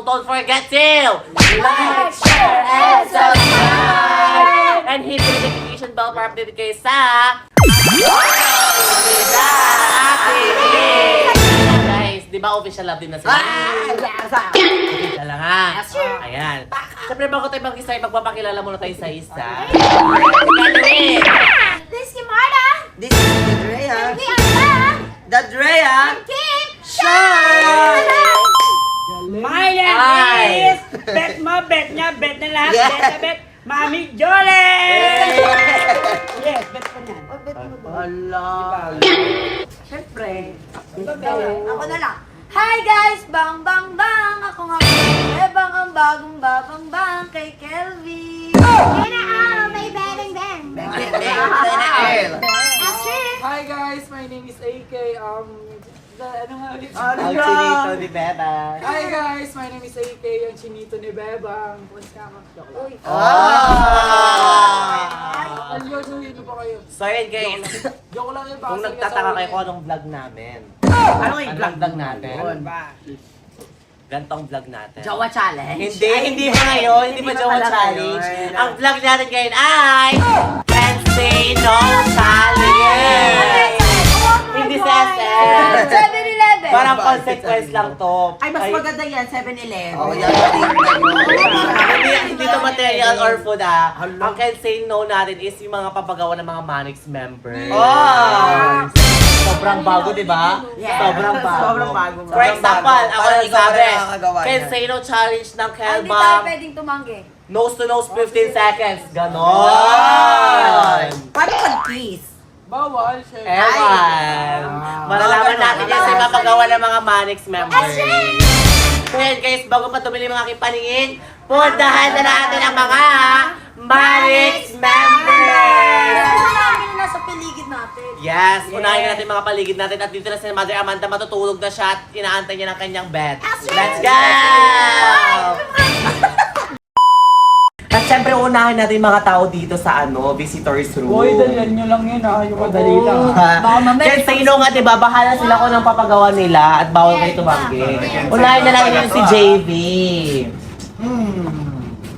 don't forget to like, share, and subscribe! And hit the notification bell para update kayo sa guys, di ba official love din na sila? Official lang ha. Ayan. Siyempre bago tayo mag-isa, magpapakilala muna tayo sa isa. This is Kimarda. This is the Drea. And we are The Drea. Kim Shine! My name Hi. is Bet mo, bet niya, bet na lahat, Yeah. bet na bet, Mami Jolie! Yes, bet ko niyan. Hala. Siyempre. Ako na lang. Hi guys! Bang bang bang! Ako nga bang ang bagong babang bang kay Kelvin. Yan na may bang bang. Astrid! Hi guys, my name is AK. Ano nga ulit? Ang chinito ni Bebang. Hi guys, my name is AK, yung chinito ni Bebang. Punta ka mag-joke. Ayun, ano ba kayo? So yun guys, Joke lang yun. kung nagtataka kayo kung anong vlog namin. Ano yung Anong vlog natin? ba? Gantong vlog natin. Jowa challenge? Hindi pa ngayon, hindi pa Jowa pala Challenge. ngayon. Ang vlog natin ngayon ay Can't Say No Challenge! Hindi sa SM. 7-Eleven! Parang consequence lang to. Ay, mas maganda yan, 7-Eleven. Oh, yan. Hindi to material or food ah. Ang Can't Say No natin is yung mga papagawa ng mga Manix members. Oh! Sobrang bago, di ba? Yeah. Sobrang bago. Sobrang bago. For example, ako Parang lang ikaw sabi, na nakakagawa Can't niyan. Say No Challenge ng Hindi tayo Kelbang. pwedeng tumanggi. Nose to nose, 15 seconds. Ganon. Paano mag-kiss? Bawal, siya. Ewan. Malalaman natin yan sa mapagawa ng mga Manix members. So yan guys, bago pa tumili mga aking paningin, puntahan na natin ang mga Manix members! Kasi namin na nasa paligid natin. Yes, unahin natin mga paligid natin at dito na si Mother Amanda matutulog na siya at inaantay niya ng kanyang bed. Let's go! At syempre unahin natin mga tao dito sa visitors room. Boy, dalihan nyo lang yun ah. Yung madali lang. Baka mamaya- Kahit sino nga, diba, bahala sila kung anong papagawa nila at bawal kayo tumanggi. Unahin na natin yun si JV.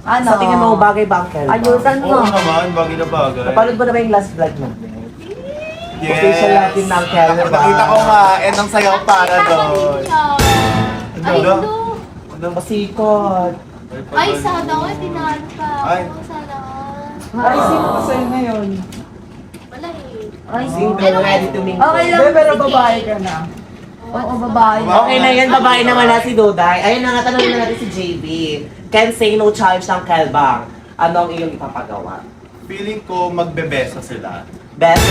Ano? Sa tingin mo, bagay ba ang Kelma? Ayusan mo. Oo naman, bagay na bagay. Napanood mo na ba yung last vlog natin? Yes. Official natin ng Kelma. Nakita ko nga, and ang sayaw para doon. Ay, Ano? no. Anong Pasikot. Ay, sana all. Tinalo pa Ay. ako. Sana all. Ay, sino pa sa'yo ngayon? Wala eh. Ay, single, ready to mingle. Okay lang. Hindi, pero babae ka na. Oo, babae. Okay na yan, babae naman na si Duday. Ayun na nga, tanongin na natin si JB. Can't Say No Challenge ng Kelbang. Ano ang iyong ipapagawa? feeling ko magbebesa sila. Beso.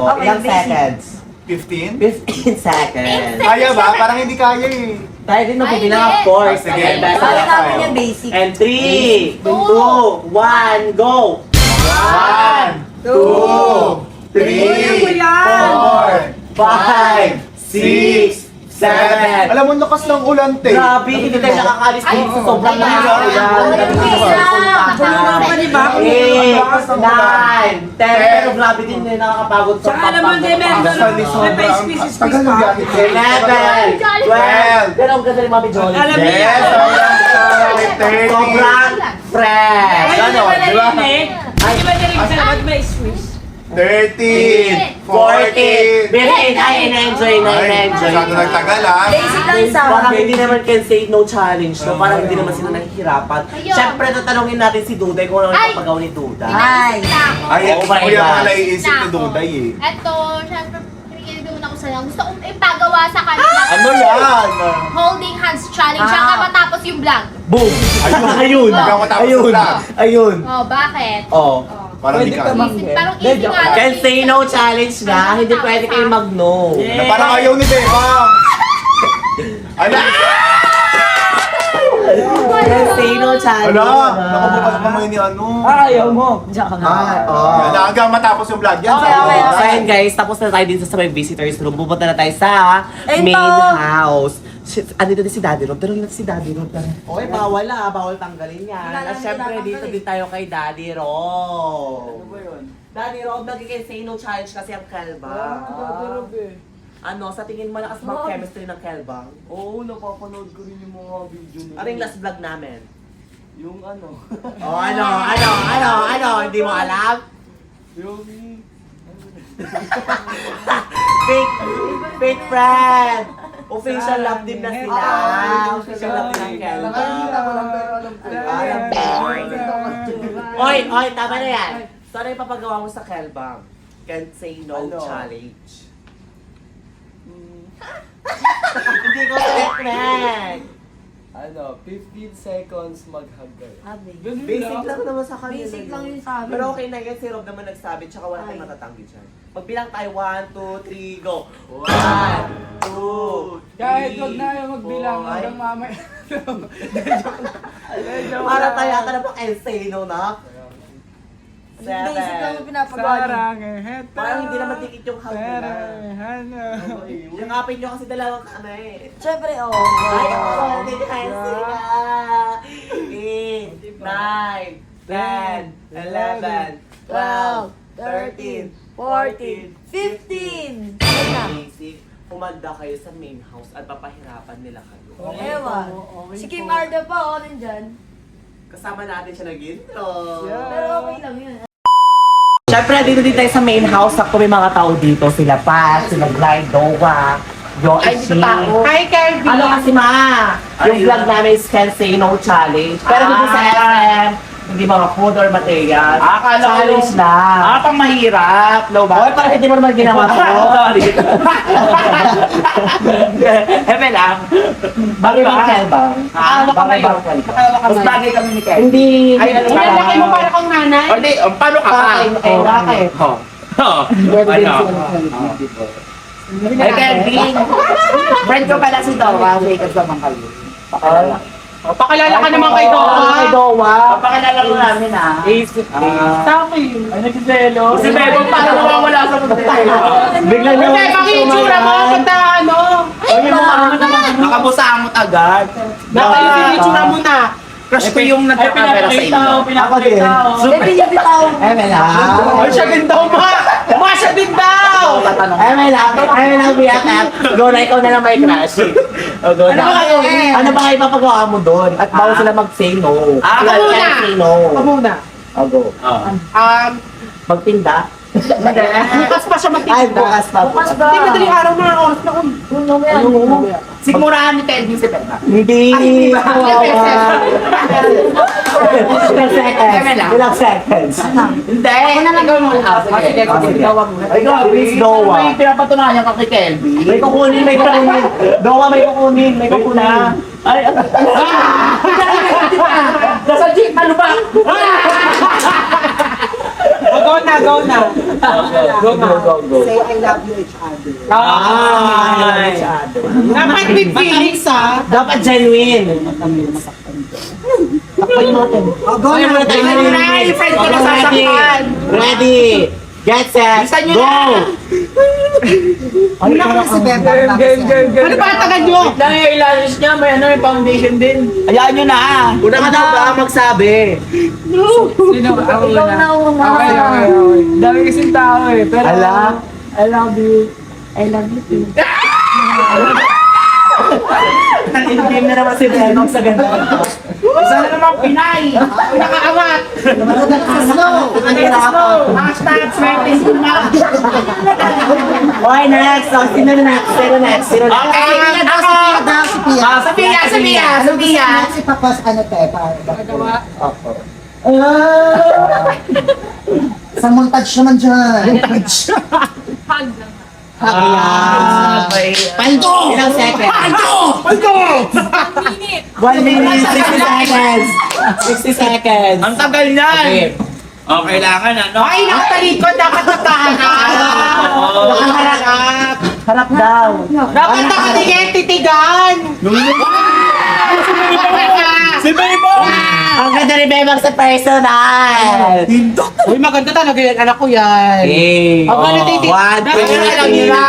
Okay, Ilang basic. seconds? 15? 15 seconds. Kaya ba? Parang hindi kaya eh. Tayo din Ay, magbibilang, of hindi. course. Ah, sige. Okay, beso. Kaya Basta namin tayo. yung basic. And 3, 2, 1, go! 1, 2, 3, 4, 5, 6, 7. Alam mo, lakas ng ulan, te. Grabe, hindi tayo nakakalis dito sa sobrang Ay, lakas ng ulan. Tulungan pa ni Bako. 8, 9, 10. Pero grabe din na nakakapagod sa Tsaka naman din, may pa-species Tagal ng pa. gamit, te. 11, 12. Pero ang ganda ni Mami Jolly. Alam niyo Yes, sobrang 30. Sobrang fresh. Ay, Ano, di ba di ba? narinig? Ay, di ba narinig sa labas may squeeze? 13, 14. 14. Pero na-enjoy na, na-enjoy. Masyado nagtagal, ha? Basic lang sa Parang hindi naman can say no challenge, no? Parang hindi naman sila nahihirapan. Ayun. Siyempre, tatanungin natin si Duday kung ano yung papagawa ni Duday. Ay. Ay, Oo ba, kuya iba? pala iisip ni Duday eh. Eto, syempre, pinigil ako sa lang. Gusto kong ipagawa sa kanila. Ano yan? Holding hands challenge. Siya ka matapos yung vlog. Boom! Ayun! Hanggang matapos Ayun! na vlog. Ayun! Oh, bakit? Oh. Parang di Pwede ka. ka mang- Parang easy nga lang. Can say no challenge na, hindi pwede kayo mag-no. Yeah. Na parang ayaw ni Beba. Ano? Can say no challenge. Ano? Nakabukal pa mo ni ano. Ayaw mo. Oh. Hanggang matapos yung vlog yan. Okay, sabi okay, ko. So ayun guys, tapos na tayo dito sa may visitors room. Pupunta na tayo sa Ayun main po. house. Andito din si Daddy Rob. Pero yun si Daddy Rob. Okay, bawal bawal tanggalin yan. Wala At lang syempre tinatanggal dito eh. din tayo kay Daddy Rob. Ano ba yun? Daddy Rob, nagiging say no challenge kasi ang kalba. Dadurog eh. Ano, sa tingin mo lakas bang chemistry ng Kelbang? Oo, napapanood ko rin yung mga video nila. Ano yung last vlog namin? Yung ano? Oh, ano? Hindi mo alam? Yung... Fake friend! Official love team na sila. Official love team ng Kelbang. Nakikita ko lang pero alam ko. Alam ko. Oy, tama na yan. So, ano yung papagawa mo sa Kelbang? Can't say no Ano? challenge. Hindi ko select. Ano, 15 seconds mag-hug kayo. Basic lang naman sa kanila. Basic lang yun sa amin. Pero okay na yan, si Rob naman nagsabi, tsaka wala tayong matatanggi dyan. Magbilang tayo, 1, 2, 3, go! 1, 2, 3, Kahit wag na yung magbilang hanggang mamaya. Para tayo ata na pang Elseno na. Basic lang yung 7. pinapagawa niyo. Sarang eheto. Parang hindi naman dikit yung hug nila. Ano? Yakapin nyo kasi dalawang ano eh. Siyempre, Ay, oh. hindi tayo sila. 8, 9, 10, 11, 12, 13, 14, 15! Ayun na. Basic, pumanda kayo sa main house at papahirapan nila kayo. Ewan. Si Kim Arda pa, nandyan. Kasama natin siya nag-intro. Pero okay lang yun. Siyempre, dito din tayo sa main house. Sakto may mga tao dito. Sila Pat, sila Glide, Dowa, Yo, Ishi. Hi, Kelvin! Ano kasi yung vlog namin is Can Say No Challenge. Pero dito sa SM, hindi mga food or materials. Akala ko Challenge lang. pang mahirap. No Oy, parang hindi mo naman ginawa to. Sorry. Eme lang. Bagay bang Kelbang? Bagay bang Kelbang? Mas bagay kami ni Kelvin. Hindi. Ay, ang laki mo para kang nanay. Hindi, paano ka ka? Bakit? Ay, Kelvin. Friend ko pala si Dowa. Wake up naman kayo. Pakilala ka naman kay Dowa. Kay Dowa. Pakilala mo namin Ace. Tama yun. Ay, nagsiselo. Si Bebo parang nawawala sa mundo. Biglang Hindi, pakitsura mo. Punta ano. Ay, yung mga ano naman. Nakabusamot agad. Nakayitsura mo na. Crush ko yung nagkakapera sa inyo. Ako din. Pwede niyo bitaw. Ay, siya din daw ma! Ma, siya din daw! biyak. Go na, ikaw na lang may crush. O, go Ano na. ba kayo? Ano ba kayo papagawa mo doon? At bawal sila mag-say no. Ako Sila muna! can't say no. Ako muna. O, go. Magtinda? Bukas pa siya magtinda. Ay, bukas pa. Bukas ba? Hindi, madaling araw na ang oras na kung... Sigmurahan ni Kelvin si Bella. Hindi. Ilang seconds. Hindi. Ako na lang gawin mo lang. Sige, gawa mo. Ikaw, please, Dowa. May pinapatunayan ka kay Kelvin. May kukunin. Dowa, may kukunin. Ay, Nasa jeep, ano ba? Go na. Go. Say I love you each other. Ay. Dapat with feelings Dapat genuine. Takpan natin. Go Ay, muna tayo. Ano na, yung friend ko nasasaktan. Ready. Get set. Bilisan nyo Go. na. Ano na si Beba? Ano ba tagal nyo? Lang yung ilalis niya, may foundation din. Hayaan nyo na. Una ka na magsabi. Sino? Ako Ikaw na una. Okay. Dami kasing tao eh. Pero Ala. I love you. I love you too. Nag-in-game na naman si Venom sa ganda. Isa na namang Pinay. Nakaangat. Hashtag practice na. Okay, next. So, sino next? Okay, ako. Sophia. Si Papas, ano tayo? Sa montage naman dyan. Paldo! Ilang seconds? Paldo! 1 minute, 60 seconds. 60 seconds. Ang tagal niyan. Okay. Kailangan ano? Ay, nakatalikod. Dapat nakaharap. Nakaharap. Harap daw. Dapat nakatingin, titigan. Si Bebo! Ang ganda ni Bebang sa personal. Uy, maganda talaga yan. Anak ko yan. Okay. Ang ganda titig. Dapat alam niyo na.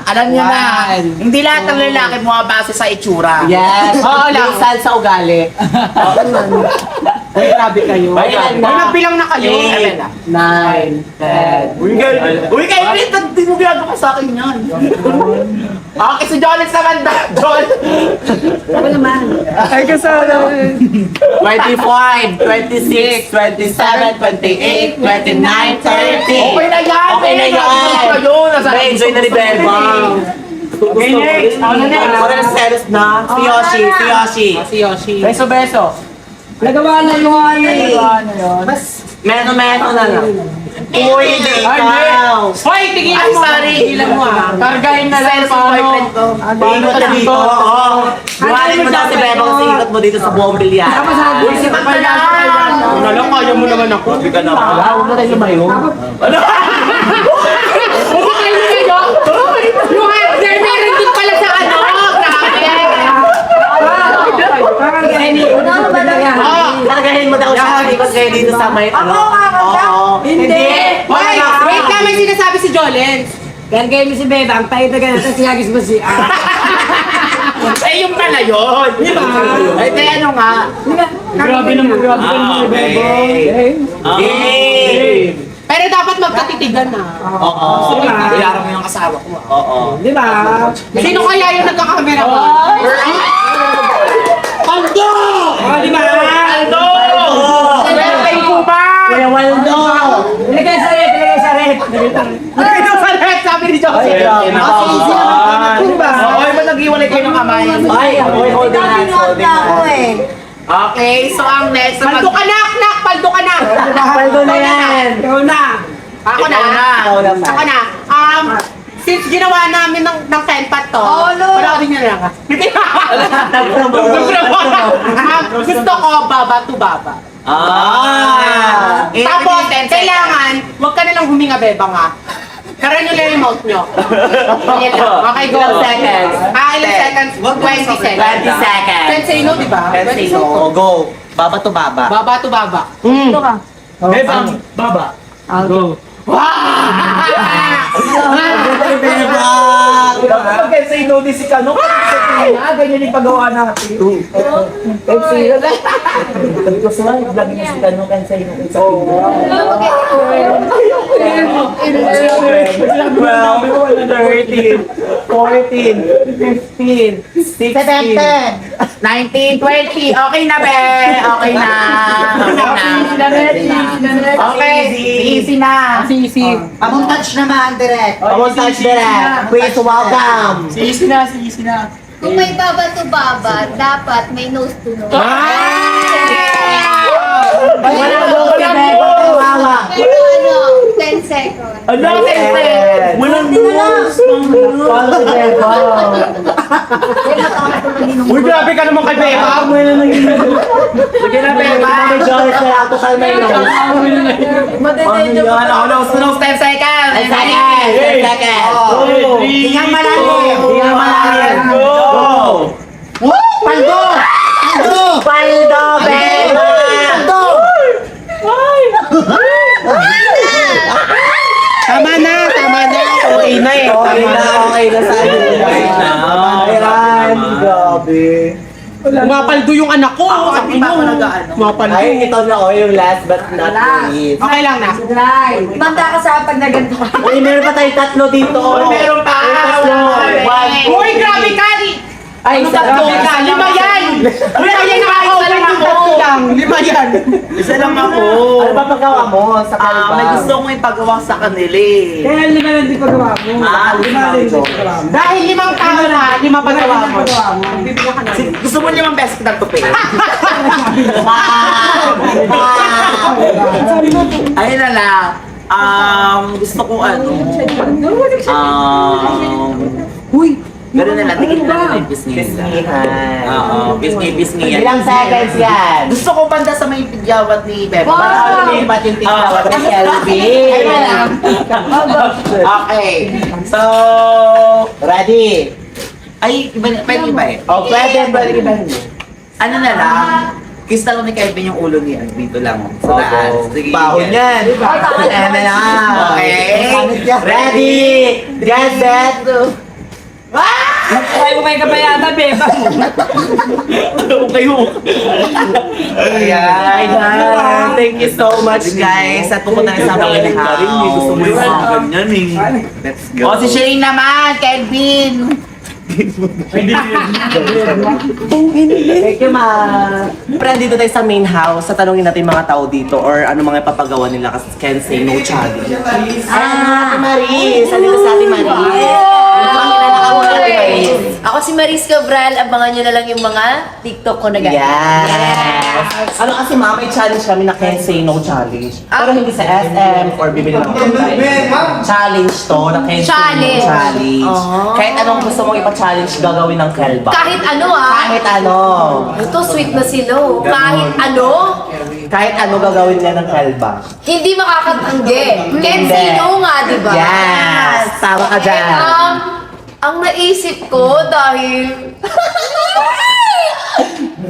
Alam niyo na. Hindi lahat ng lalaki bumabase sa itsura. Yes. Oo lang. Minsan sa ugali. Ay, grabe kayo. Ay, ilan na? Ay, nagbilang na kayo. 8, 9, 10. Uy, kayo ulit, hindi mo ginagawa sa akin yan. Okay, so Jolens naman ba? Jol. Ako naman. Ay, kasama. 25, 26, 27, 28, 29, 30. Okay na yan. Okay na yan. Na-enjoy na ni Bebang. Okay, next. Ako na next. Ako na si Ceres na. Si Yoshi, si Yoshi. Si Yoshi. Beso. Nagawa na yun. Mas meno-meno na lang. Uy, hindi Ay, ikaw. Hoy, tigilan Ay, mo. sorry. Tigilan mo ah. Kargahin na lang paano. Ikot na dito. Oo. Buhalin mo daw si Bebang kasi ikot mo dito sa buong bilyan. Uy, si Pagpala. Ano na lang, kaya mo naman ako. Sabi ka na. Huwag na tayo lumayo. Ano? Huwag tayo lumayo. Yung answer, meron din pala sa ano. Kargahin mo daw siya. Ikot kayo dito sa may ano. Oo. Hindi. Wait lang, may sinasabi si Jolens. Gargay mo si Bebang, tayo na ganun, tapos sinagis mo si Eh, yung pala yun. Di ba? Ay, kaya ano nga. Grabe naman. Okay. Pero dapat magkatitigan na. Oo. Iyaran mo yung asawa ko. Oo. Di ba? Sino kaya yung nagkakamera ba? Aldo! Di ba? Aldo! Welcome po ba? Kuya Waldo! Ilagay sa red, ilagay sa red. Ano sa red? Sabi ni Jose. Ay, Di ba? Okay, ba nag-iwalay kayo ng kamay? Ay, holding hands, holding hands. Okay, so ang next. Paldo ka na, Knak! Paldo ka na! Paldo na yan. Ikaw na. Ako na. Ikaw na. Ako na. Since ginawa namin ng penpat to, panoorin nyo na lang. Gusto ko baba to baba. Tapos, kailangan, huwag ka nalang huminga, Bebang ha. Karan nyo lang yung mouth nyo. Okay, go. Ilang seconds? Ilang seconds? 20 seconds. 20 seconds. 10 say no, di ba? 10 say no. Go. Baba to baba. Baba to baba. Ito ka. Bebang, baba. Go. Bebang! Pag say no din si Kano, ganyan yung pagawa natin. Sabi ko sa vlog niya si Kano, kan say no din sa Kano. 13, 14, 15, 16, 19, 20. Okay na, be. Okay na. Okay, easy na. Easy. Among touch naman, direct. Among touch direct. Please welcome. Easy na, easy na. Kung may baba to baba, dapat may nose to nose. Wala mo ko na Bebang kawawa. Pero 10 seconds. Ano? Walang rules. Wala si Bebang. Uy, grabe ka naman kay Beba. Sige na Bebang. May Jones na ako sa may nose. Sunog 10 seconds. 10 seconds. 10 seconds. Tingnan malalim. Tingnan malalim. Go! Paldo! Paldo! Paldo, Bebang! Tama na. Okay na eh. Okay na sa akin. Iran, grabe. Mapaldo yung anak ko. Sabi mo. Mapaldo. Ay, ito na yung last but not least. Okay lang na. Banda ka sa pag naganto. Uy, meron pa tayong tatlo dito. Meron pa. Tatlo. One, two, Uy, grabe ka. Ay, Ano tatlo ka? Lima yan. Lima yan na ako. Isa lang ako. Lima yan. Isa lang ako. Ano ba paggawa mo sa kalba? May gusto kong ipagawa sa kanila eh. Kaya lima lang di pagawa mo. Lima din ito. pagawa mo. Dahil limang tao na, lima pagawa mo. Bibigyan ka na. Gusto mo limang beses kitang tupi? Ayun na lang. Gusto ko ano. Pero na lang, tingin na lang yung pisngi. Oo, pisngi yan. Ilang seconds yan? Gusto ko banda sa may pigyawat ni Bebe. Para lumipat yung tingawat ni Kelvin. Okay. So, Ready? ay, pwede iba eh. O, pwede iba mo. Ano na lang, kiss na lang ni Kevin yung ulo niya. Dito lang. Sa taas. Sige. Bahon yan. Ayan na lang. Okay. Ready? Get set. Ah! Nagtry mo kayo kabayata, beba. Ayan. Thank you so much, guys. At pupunta na sa mga Gusto mo yung mga ganyan eh. Let's go. O si Shane naman, Kelvin. Thank you, ma. Friend, dito tayo sa main house. Sa tanongin natin yung mga tao dito or ano mga ipapagawa nila kasi can say no challenge. Ate Maris. Andito sa Ate Maris. Ako si Maris Cabral, abangan nyo na lang yung mga TikTok ko na guys. Yes. Ano kasi ma, may challenge kami na can say no challenge. Pero hindi sa SM or bibili ng challenge to na can say no Challenge. challenge. Kahit anong gusto mong ipa-challenge gagawin ng Kelba. Kahit ano Kahit ano. Ito, sweet na sila. Kahit ano, Kahit ano gagawin niya ng Kelba. hindi makakatanggi. Kahit Hindi. sino nga, di ba? Yes! Tama ka dyan. Ang naisip ko dahil...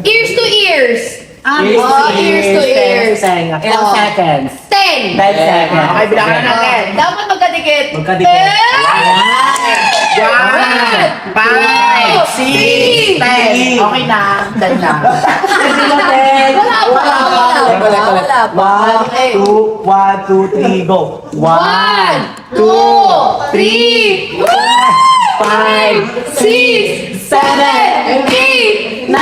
ears to ears. Ears to ears. Ilang seconds? 10 10. seconds. Okay, bilangan na natin. Dapat magkadikit. Magkadikit. 1, 5, 6, 10. Okay na. Done na. Wala pa. 1, 2, 3, go. 1, 1, 2, 3, 5, 6, 7, 8, 9, 10!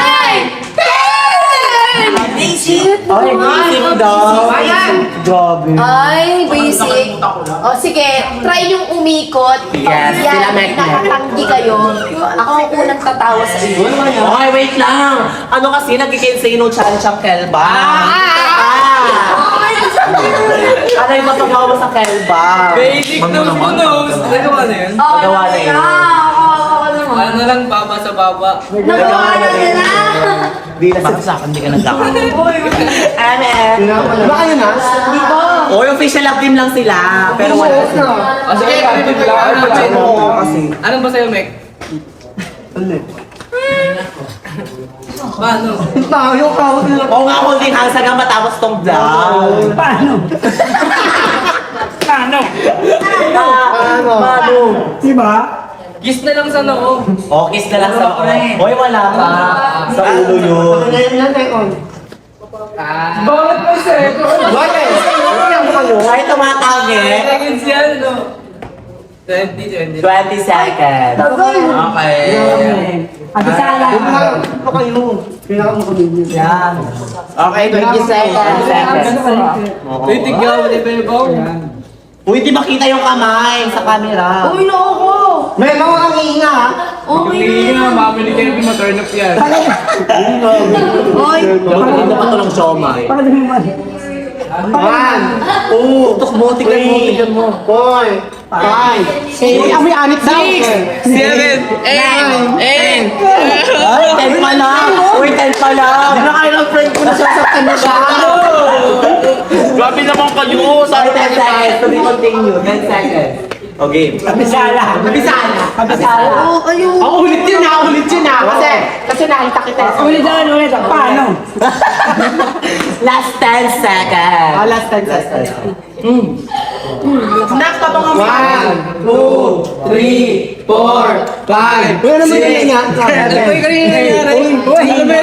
Ay, basic daw. Grabe. Ay, basic. O sige, try yung umikot. Yes, Yan, sila Mek Mek. nakatanggi kayo. Ako ang unang tatawa sa iyo. Okay, wait lang. Ano kasi, nag-say no challenge ang Kelba. Ano yung mapagawa mo sa Kelba? Basic nose mo nose. Nagawa na yun? Magawa na yun. Ano lang, baba sa baba. Nagawa na nila. Di na sa akin, di ka nagkaka. Baka yun na? Oy, official love team lang sila. Pero wala kasi. Sige, Kasi. Anong ba sa'yo, Mek? Paano? Oo nga, holding hands hanggang matapos tong vlog. Paano? Diba? Kiss na lang sa noo. O, kiss na lang sa Oy, wala ka. Sa ulo yun. Bakit mo Kahit tumatagi. Seconds yan, no? 20. 20 seconds. Okay. Yan. Okay, 20 seconds. Uy, tigyaw, di ba yung baw? Uy, di makita yung kamay sa camera. Uy, loko. Hindi na, mami ni Kevin ma-turn up yan. Uy. Hindi pa ito ng siomay. 1, 2, tok mo, tignan mo. 4, 5, 6, 7, 8, 10 pa lang. Uy, 10 pa lang. Nakailang friend ko na sasaktan na siya. Grabe naman kayo. Sorry, 10 seconds. To be continued. 10 seconds. Okay. Kabisala. Oo, ayun. Ulit yun na. Kasi nakita kita. Ulit. Paano? Last 10 seconds. Last 10 seconds. Snack pa mga 1, 2, 3, 4, 5, 6, 7, 8,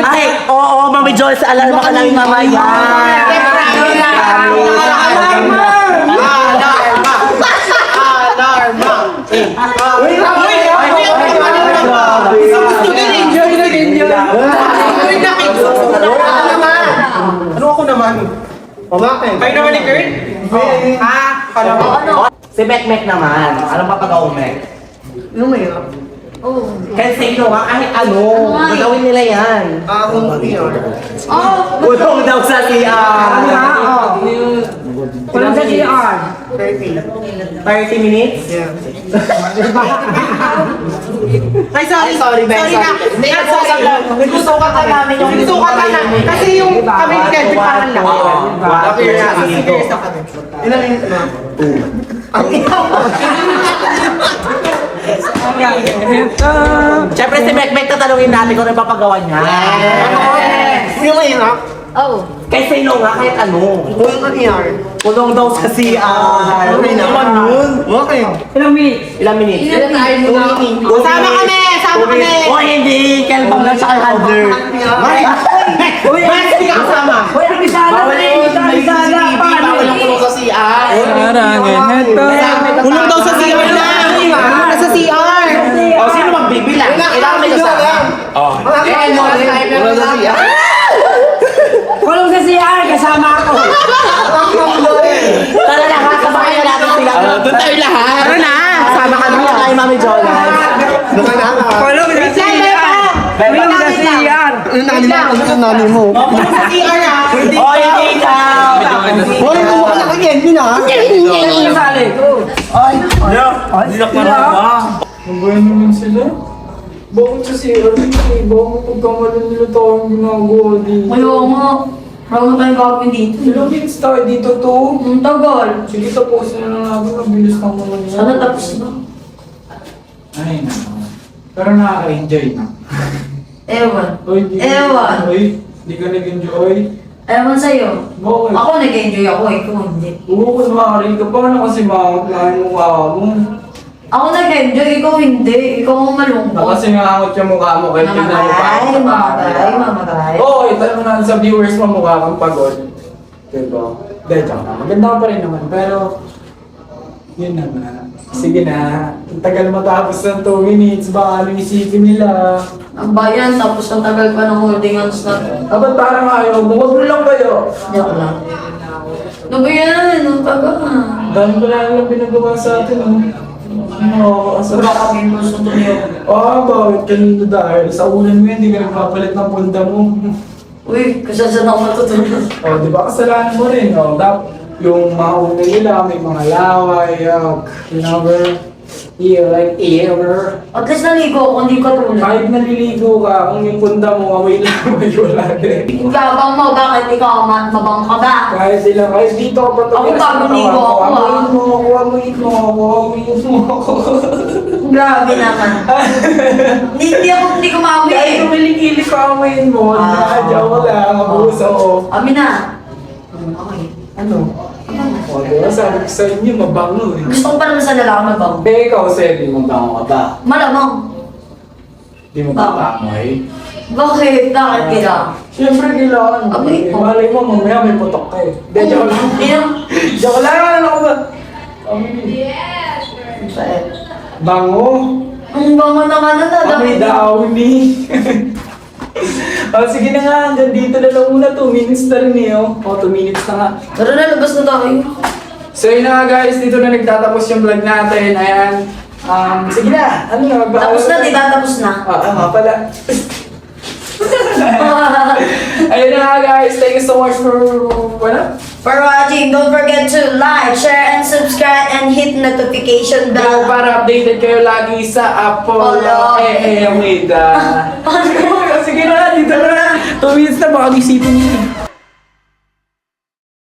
Ay, oo, Mami Joyce, alarma ka lang mamaya. Ano ako naman? Kayo naman ni Kurt? Si Mek Mek naman. Anong papagaw, Mek? Kahit sa ino, kahit ano, gagawin nila yan. Udong daw sa CR. Walang sa CR. 30 minutes? Ay, sorry, Ben. Sorry na. Nagsusukat na namin yung... Nagsusukat na namin. Kasi yung kami ni Kelvin parang lang. Ilang minutes na? Siyempre si Mek Mek, tatanungin natin kung ano yung papagawa niya. Yung mahirap? Oh. Kahit sa ino nga, kahit ano. Kulong daw sa CR. Okay naman yun. Okay. Ilang minutes? Ilang minutes? Ilan tayo muna? Sama kami! kasama kami. Uy, hindi! Kalbang lang sa handler. Uy, hindi ka kasama. Uy, ang isala Bawal na yung yun! Ang isala! CCTV, bawal ang kulong sa CR. Parang ganito. Kulong daw sa CR na. Kulong na sa CR. O, sino magbibilang? Kailangan may kasama. Oh. Kulong sa CR. Kulong sa CR! Kasama ako! Tara na, kasabay na natin sila. Doon tayo lahat. Tara na. Sama ka na. Kay Mami Jola. Kulong sa CR! Kulong sa CR! Kulong sa CR na. O, hindi ikaw. Ang isali ko! Ang bayan naman sila. Bakit sa CR? Bakit pagkamalan nila tayong ginagawa dito? Ayaw nga. Marami tayong gagawin dito. Ilang minutes tayo dito to? Ang tagal. Sige, tapusin na lang natin. Mabilis lang naman yan. Sana tapos na. Ay, naman. Pero nakaka-enjoy na. Ewan. Oy, di ka Ewan. Oy, di ka nag-enjoy. Ewan sa'yo. Bakit? Ako nag-enjoy ako, ikaw hindi. Oo, kunwari ka. Paano kasi makaklahin mo ka mo? Ako nag-enjoy, ikaw hindi. Ikaw ang malungkot. Kasi nangangot yung mukha mo kahit tignan mo pa. Mamatay. Oo, itanong mo natin sa viewers mo mukha kang pagod. Diba? Dahil tsaka na. Maganda ka pa rin naman, pero... Yun naman. Sige na. Ang tagal matapos ng 2 minutes, baka ano isipin nila. Ang bayan, tapos ang tagal pa ng holding hands na to. Dapat parang ayaw mo, huwag mo lang kayo. Joke lang. Ano ba yan? Ang tagal na. Dami pa lang pinagawa sa atin, Oo, Sa baka may gusto to niyo. bakit kanino dahil? Sa ulan mo yan, hindi ka nagpapalit ng punda mo. Uy, kasi saan ako matutulog? Di ba kasalanan mo rin, yung mga una nila, may mga laway, you never, like ever. At least naligo ako, hindi ka tulog. Kahit naliligo ka, kung yung punda mo, amoy laway, wala din. Gabang mo, bakit ikaw mabang ka ba? Kahit dito ka pa Ako pag-ligo ako, amoyin mo ako. Grabe naman. Hindi ko maamoy Kahit eh. kumilikili ka, amoyin mo, nakadya mo lang, abuso ko. Amin na. Okay. Ano? Diba sabi ko sa inyo, mabango eh. Gusto ko pa naman sa lalaki mabang. Ikaw, Sally, mabango ka ba? Malamang. Di mo ba amoy? Bakit? Bakit kailangan? Siyempre kailangan mo. Amoy ko. Malay mo, mamaya may putok ka eh. Hindi, joke lang. Joke lang, ano ko ba? Bango. Ang bango naman na Amoy daw ni. Sige na nga, hanggang dito na lang muna. 2 minutes na rin eh. 2 minutes na nga. Tara na, labas na tayo. So yun na nga guys, dito na nagtatapos yung vlog natin. Ayan. Sige na. Ano na? Tapos na, di ba? Tapos na. Nga pala. Ayun na nga guys, thank you so much for For watching, don't forget to like, share, and subscribe, and hit notification bell bell. para updated kayo lagi sa Apollo Apollo. Amida. Sige na, dito na. 2 minutes na, baka isipin niyo.